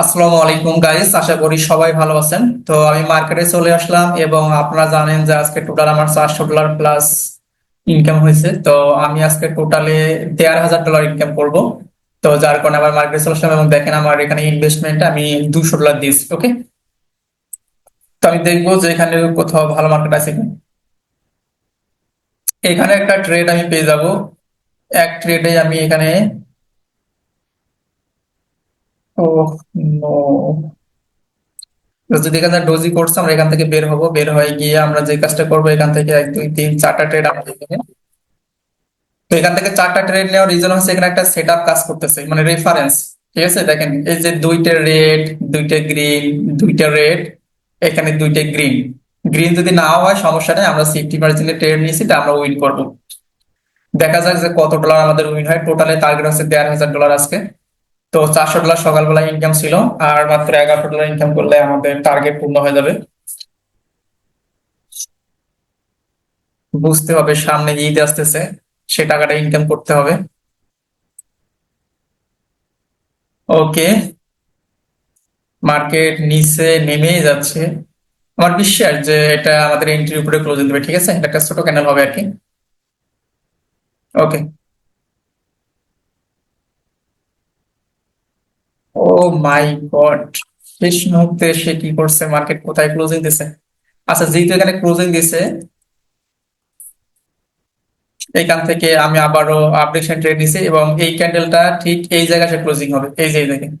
আসসালামু আলাইকুম গাইস, আশা করি সবাই ভালো আছেন। তো আমি মার্কেটে চলে আসলাম এবং আপনারা জানেন যে আজকে টোটাল আমার $400 প্লাস ইনকাম হয়েছে। তো আমি আজকে টোটালে $1,500 ইনকাম করব। তো যার কারণে আবার মার্কেটে চলে আসলাম এবং দেখেন আমার এখানে ইনভেস্টমেন্ট আমি $200 দিয়েছি। ওকে, তো আমি দেখবো যে এখানে কোথাও ভালো মার্কেট আছে কিনা। এখানে একটা ট্রেড আমি পেয়ে যাব। এক ট্রেডে আমি এখানে, ও নো, তো যদি এখানে ডোজি করছে আমরা এখান থেকে বের হবো, বের হয়ে গিয়ে আমরা যে কাজটা করবো এখান থেকে 1 2 3 4টা ট্রেড আমাদের এখানে। তো এখান থেকে 4টা ট্রেড নেওয়ার রিজন হচ্ছে এখানে একটা সেট আপ কাজ করতেছে, মানে রেফারেন্স। ঠিক আছে, দেখেন এই যে দুইটা রেড, দুইটা গ্রিন, দুইটা রেড, এখানে দুইটা গ্রিন। গ্রিন যদি না হয় সমস্যা নেই, আমরা সেফটি মার্জিনে ট্রেড নিয়েছি, তা আমরা উইন করবো। দেখা যাক যে কত ডলার আমাদের উইন হয়। টোটালে টার্গেট হচ্ছে $1,500 আজকে। তো $400 সকালবেলা ইনকাম ছিল, আর মাত্র $11 ইনকাম করলে আমাদের টার্গেট পূর্ণ হয়ে যাবে। বুঝতে হবে সামনে ঈদ আসতেছে, সে টাকাটা ইনকাম করতে হবে। ওকে, মার্কেট নিচে নেমেই যাচ্ছে। আমার বিশ্বাস যে এটা আমাদের এন্ট্রির উপরে ক্লোজিং দেবে। ঠিক আছে, এটা একটা ছোট ক্যান্ডেল হবে আর কি। ওকে, ও মাই গড, শেষ মুহূর্তে সে কি করছে, মার্কেট কোথায় ক্লোজিং দিছে। আচ্ছা, যেহেতু এখানে ক্লোজিং দিছে, এইখান থেকে আমি আবারও আপডেশন ট্রেড নিছি এবং এই ক্যান্ডেলটা ঠিক এই জায়গায় ক্লোজিং হবে, এই যে এই জায়গায়।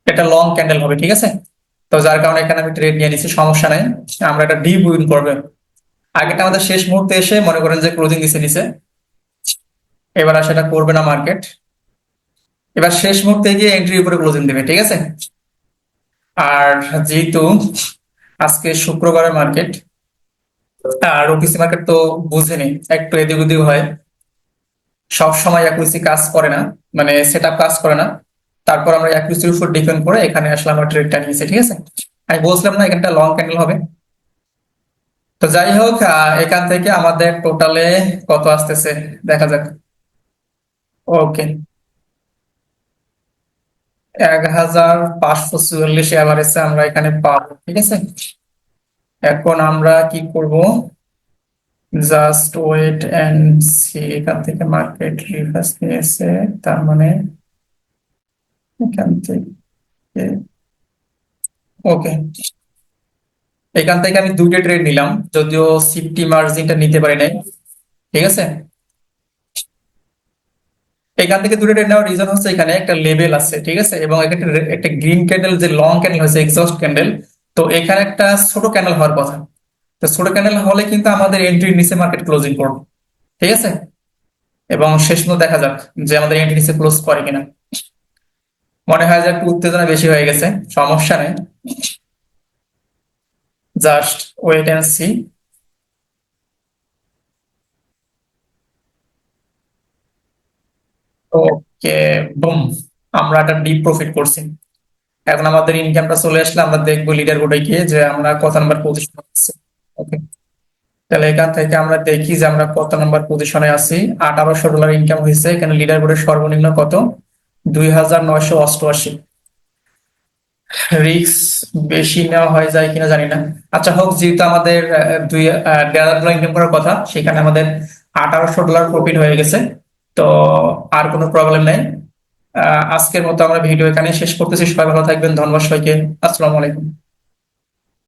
এটা লং ক্যান্ডেল হবে, ঠিক আছে। তো যার কারণে এখানে আমি ট্রেড নিয়ে নিছি, সমস্যা নাই। আমরা এটা ডিপ উইন করবে। আগেটা আমাদের শেষ মুহূর্তে এসে মনে করেন যে ক্লোজিং দিছে নিচে, এবার আর সেটা করবে না মার্কেট। এবার শেষ মুহূর্তে গিয়ে এন্ট্রির উপরে ক্লোজিং দেবে, ঠিক আছে। আর যেহেতু আজকে শুক্রবারের মার্কেট, আর ওটিসি মার্কেট তো বুঝেনি, একটু এদিক ওদিক হয়, সব সময় অ্যাকুরেসি কাজ করে না, মানে সেট আপ কাজ করে না। তারপর আমরা অ্যাকুরেসির উপর ডিপেন্ড করে এখানে আসলে আমরা ট্রেডটা নিয়েছি, ঠিক আছে। আমি বলছিলাম না এখানটা লং ক্যান্ডেল হবে। তো যাই হোক, এখান থেকে আমাদের টোটালে কত আসতেছে দেখা যাক। ওকে, 1,544 এভারেজে আমরা এখানে পাবো, ঠিক আছে। এখন আমরা কি করব, জাস্ট ওয়েট এন্ড সি। এখান থেকে মার্কেট রিভার্স নিয়েছে, তার মানে এখান থেকে, ওকে, এখান থেকে আমি দুইটা ট্রেড নিলাম, যদিও সিফটি মার্জিনটা নিতে পারি নাই। ঠিক আছে, এখান থেকে দুটো ট্রেড নেওয়ার রিজন হচ্ছে এখানে একটা লেভেল আছে, ঠিক আছে, এবং এখানে একটা গ্রিন ক্যান্ডেল, যে লং ক্যান্ডেল হয়েছে এক্সস্ট ক্যান্ডেল। তো এখানে একটা ছোট ক্যান্ডেল হওয়ার কথা। তো ছোট ক্যান্ডেল হলে কিন্তু আমাদের এন্ট্রি নিচে মার্কেট ক্লোজিং করবে, ঠিক আছে। এবং শেষ পর্যন্ত দেখা যাক যে আমাদের এন্ট্রি নিচে ক্লোজ করে কিনা। মনে হয় যে একটু উত্তেজনা বেশি হয়ে গেছে, সমস্যা নেই, just wait and see. Okay, boom, আমরা একটা ডিপ প্রফিট করছি। এখন আমাদের ইনকামটা চলে আসলে আমরা দেখবো লিডার বোর্ডে গিয়ে যে আমরা কত নাম্বার পজিশন আছি। ওকে, তাহলে এখান থেকে আমরা দেখি যে আমরা কত নাম্বার পজিশনে আছি। $1,800 ইনকাম হয়েছে। এখানে লিডার বোর্ডের সর্বনিম্ন কত, 2,988। রিস্ক বেশি নেওয়া হয়ে যায় কিনা জানি না। আচ্ছা হোক, যেহেতু আমাদের $1,500 ইনকাম করার কথা, সেখানে আমাদের $1,800 প্রফিট হয়ে গেছে। তো আর কোনো প্রবলেম নেই। আজকের মতো আমরা ভিডিও এখানে শেষ করতেছি। সবাই ভালো থাকবেন, ধন্যবাদ সবাইকে। আসসালামু আলাইকুম।